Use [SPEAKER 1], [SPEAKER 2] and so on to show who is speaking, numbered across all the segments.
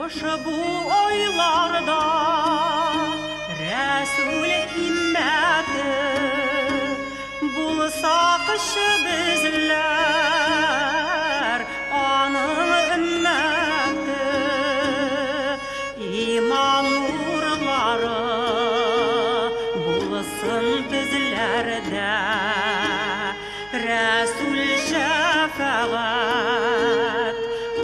[SPEAKER 1] Ошбу ойларда Рәсүл химмәте булсакчы безләр аның өммәте иман нурлары булсын безләрдә Рәсүл шәфәгать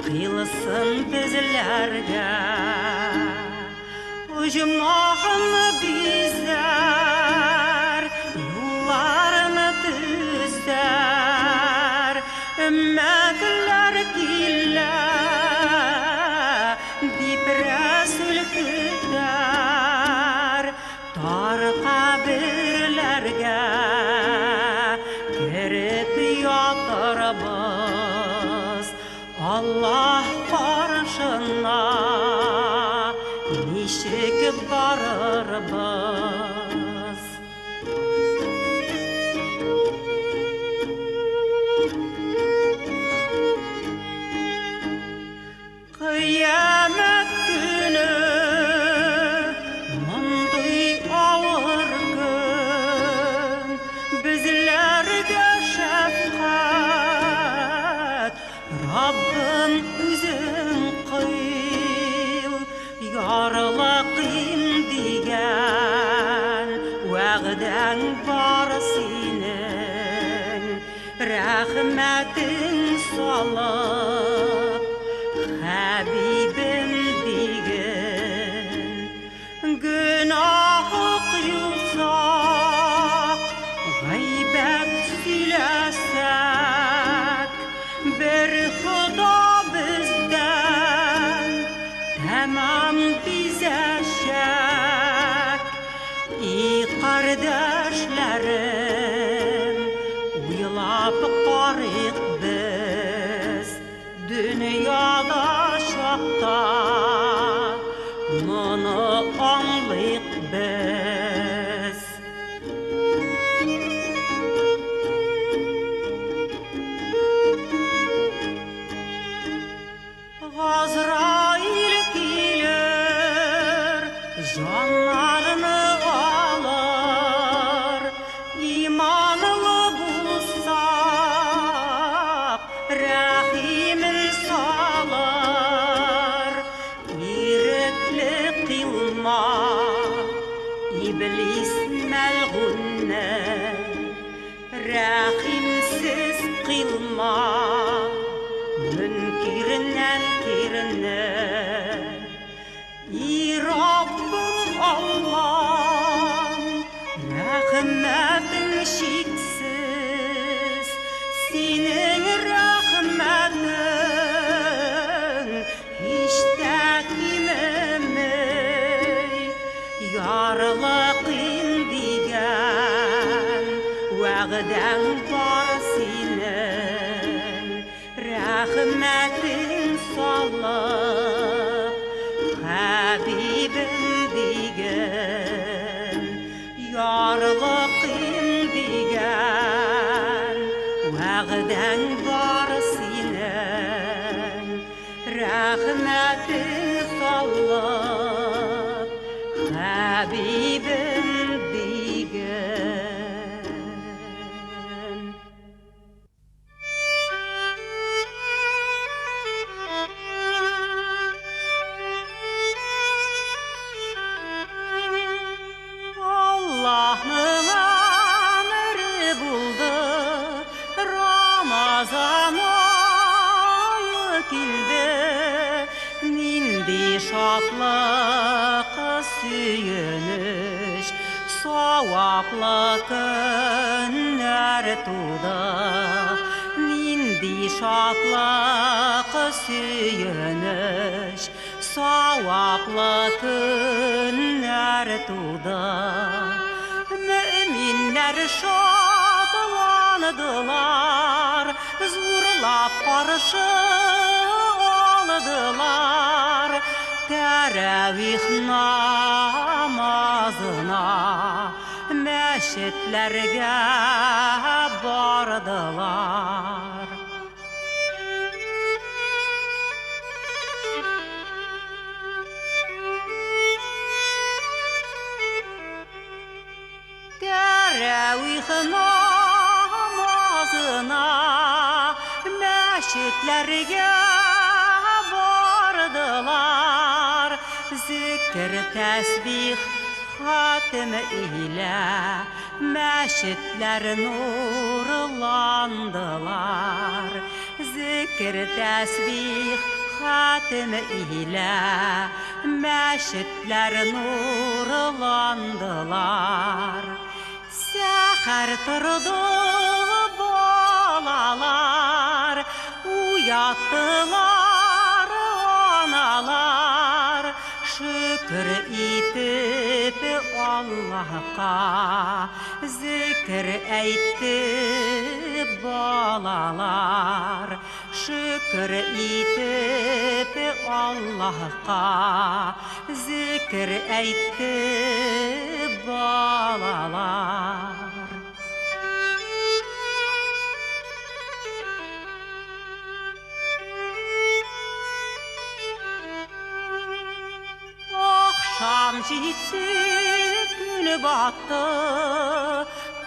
[SPEAKER 1] кылсын безләргә Уҗмахны бизәр юлларны төзәр өммәтләр килә дип Рәсүл көтәр тар каберләргә кереп ятарбыз Аллаһ каршына ничек барырбыз Кыямәт көне мондый авыр көн безләргә шәфкать Раббым үзең кыйл ярлыкым дигән вәгъдәң бар синең рәхмәтең салып Хәбибем диген гөнаһ юсак гайбәт сөйләсәк бер Хода бездән тәмам бизәшәк И кардәшләрем уйлап карыйк без дөньяда чакта моны аңлыйк без Газраил килер, жаннарны алыр, иманлы булсак, рәхимен салыр. Ирекле кылма, иблис мәлгүнне, рәхимсез кылма. Мөнкирнән кирне И Раббым Аллам рәхмәтең чиксез Синең рәхмәтең һич тә кимемей Ярлыкым дигән вәгъдәң бар синең Рәхмәтең салып Хәбибем диген ярлыкым дигән вәгъдәң бар синең Рәхмәтең салып Хәбибем диген Allah'ın emri buldu Ramazan ayı kildi Nindi şadlık süyünüş Savaplı günler tuğdu Nindi şadlık süyünüş Savaplı günler tuğdu Müminler şadlandılar Zurlap karşı aldılar Teravih namazına Meşitlerge bardılar тәравих намазына мәчетләргә бардылар, зикр тәсбих хатым илә мәчетләр нурландылар, зикр тәсбих хатым илә мәчетләр нурландылар. Сәхәр торды балалар, уяттылар аналар, шөкер итеп Аллаһка зикр әйтте балалар, шөкер итеп Аллаһка зикр әйтте балалар. Akşam җитте, күн батты,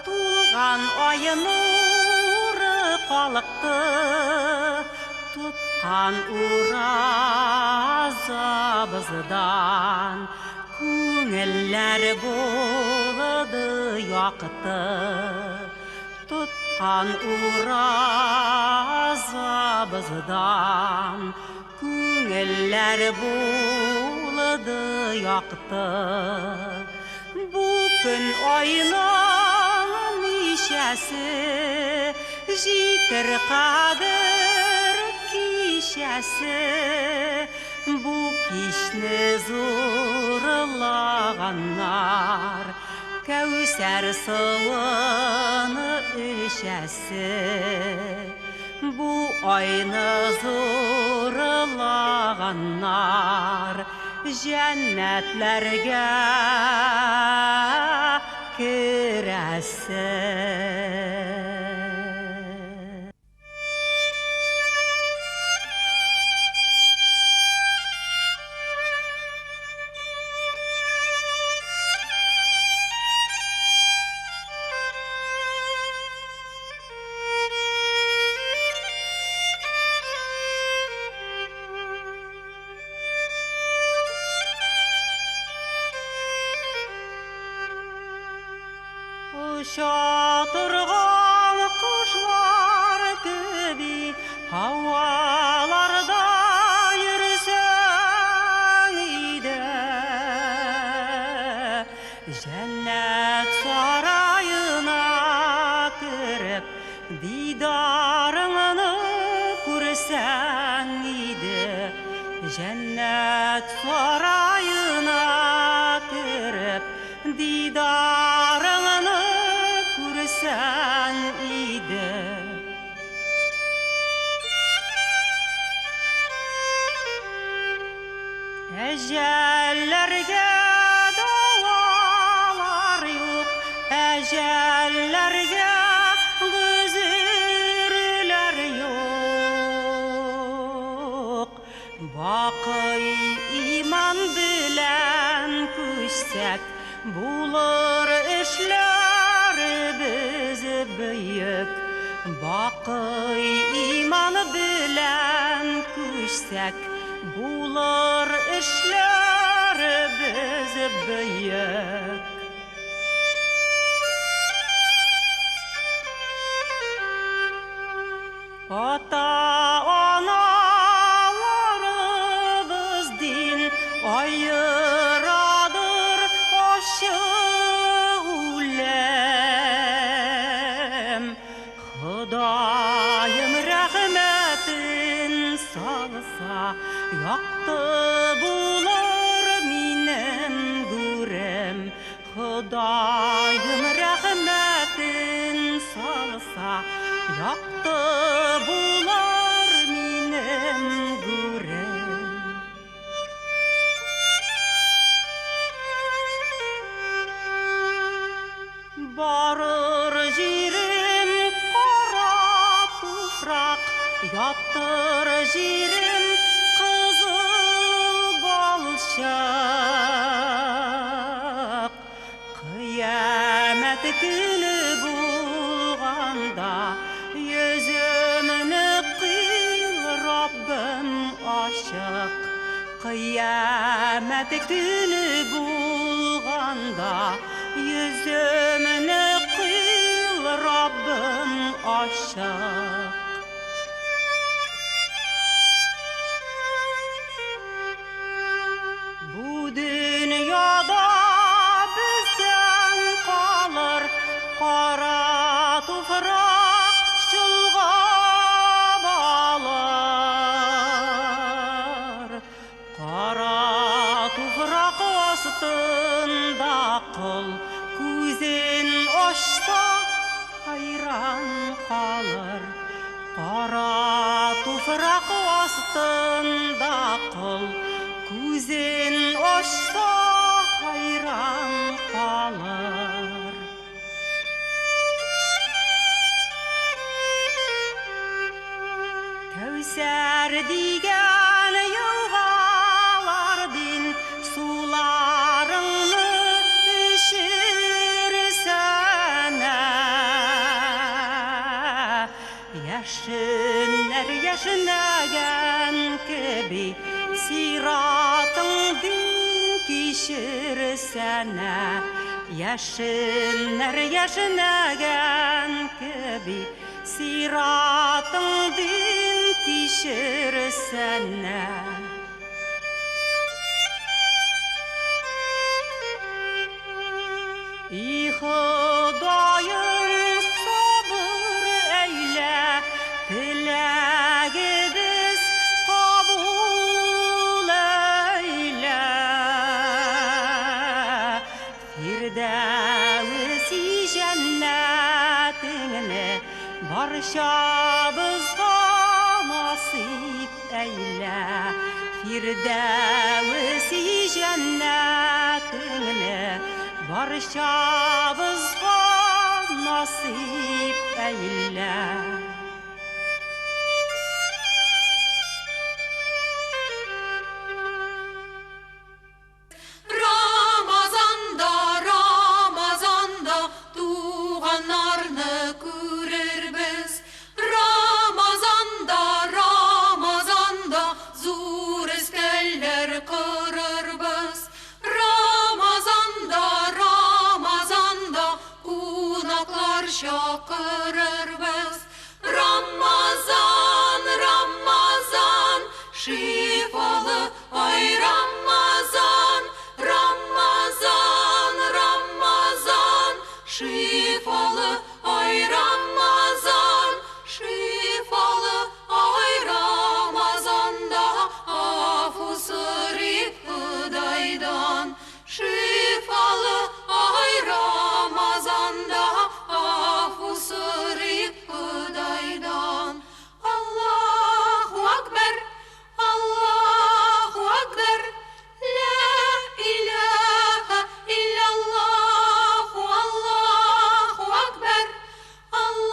[SPEAKER 1] тулган ай нуры калыкты, туткан уразабыздан күңелләр булды якты, туткан уразабыздан күңелләр булды якты. Бу көн айның ничәсе, җитер кадер кичәсе, бу кичне зурлаганнар, Кәүсәр суыны эчәсе, бу айны зурлаганнар, Җәннәтләргә керәсе. Uça turgan kuşlar gibi havalarda yürüsen ide, cennet sarayına kirip didarını görsen ide, cennet sarayına kirip didarını sen ide. Ecellerge davalar yok, ecellerge güzürler yok. Bakıy iman bilen küssek bulur işler biz büyük. Bakıy iman bilen küssek bulur işler biz büyük. Ata-analarımız din ayıradır aşık ulem. Hudayım rahmetin salsa yaktı bulur minem gurem. Hudayım rahmetin salsa yaktı bular minem gurem. Barır jirim kara tufrak, yattır jirim kızıl balçak. Kıyamet günü bu Kıyamet günü bulganda yüzümünü kıl Rabbim aşağı. Bu dünyada bizden kalır kara tufrak şılgap alır. Kara tufrak astında kıl күзен açsa hayran kalır. Kara tufrak astında kıl күзен açsa hayran kalır. Кәусәр дигән елгалардан суларыңны эчерсәнә. Яшеннәр яшенәгән кеби сиратыңдан кичерсәнә. Яшеннәр яшенәгән кеби сиратыңдан кичерсәнә. И Ходаем сабыр әйлә, теләгебез кабул әйлә. Фирдәүси җәннәтеңне барчабызга насип әйлә. Фирдәүси җәннәтеңне барчабызга насип әйлә.
[SPEAKER 2] Рамазанда туганнарны күрербез. Рамазанда зур өстәлләр корырбыз. Рамазанда кунаклар чакырырбыз. Рамазан, шифалы ай Рамазан. Рамазан, шифалы ай Рамазан. Шифалы ай Рамазанда афу сорыйт Худайдан. Шифалы ай Рамазанда афу сорыйт Худайдан. Аллаху акбар, Аллаху акбар, ла иляха илляллаху, Аллаху акбар, Аллаху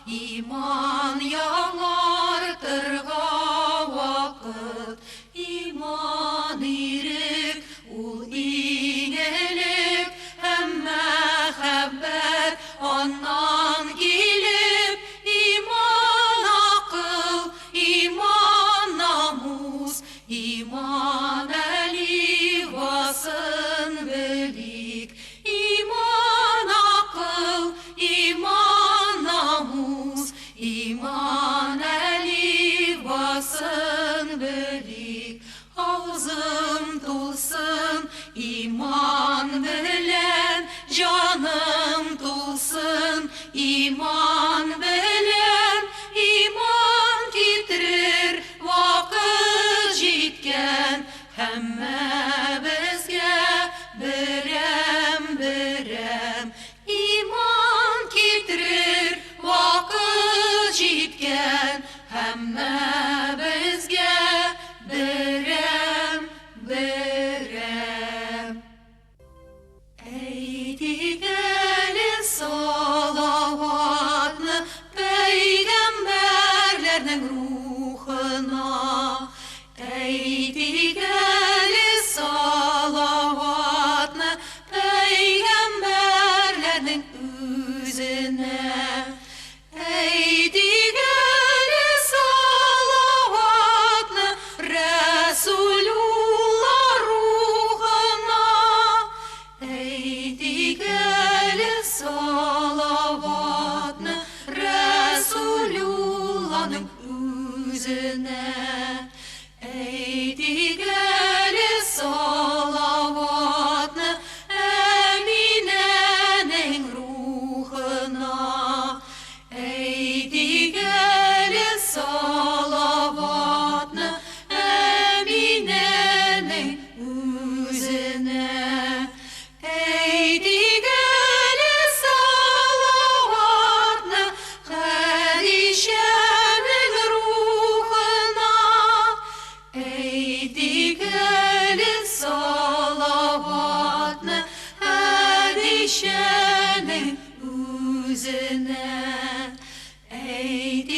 [SPEAKER 2] иман яңартырга вакыт, иман ирек, ул иң элек, һәм мәхәббәт аннан килеп, иман акыл, иман намус, иман әлифбасын белик, иман акыл, иман намус, иман әлифбасын белик. Авызым тулсын иман белән, җаным тулсын иман белән, иман китерер вакыт җиткән, һәммәбезгә берәм-берәм. Иман китерер вакыт җиткән, һәммәбезгә берәм-берәм. Әйтик әле салаватны пәйгамбәрләрнең рухына, әйтик әле салаватны пәйгамбәрләрнең үзенә, әйтик әле салаватны Рәсулулла рухына, әйтик әле салаватны Рәсулулланың үзенә, әйтик әле салаватны Әминәнең рухына, әйтик әле салаватны Әминәнең үзенә, әйтик әле салаватны Хәдичәнең рухына, әйтик әле салаватны Хәдичәнең үзенә, әйтик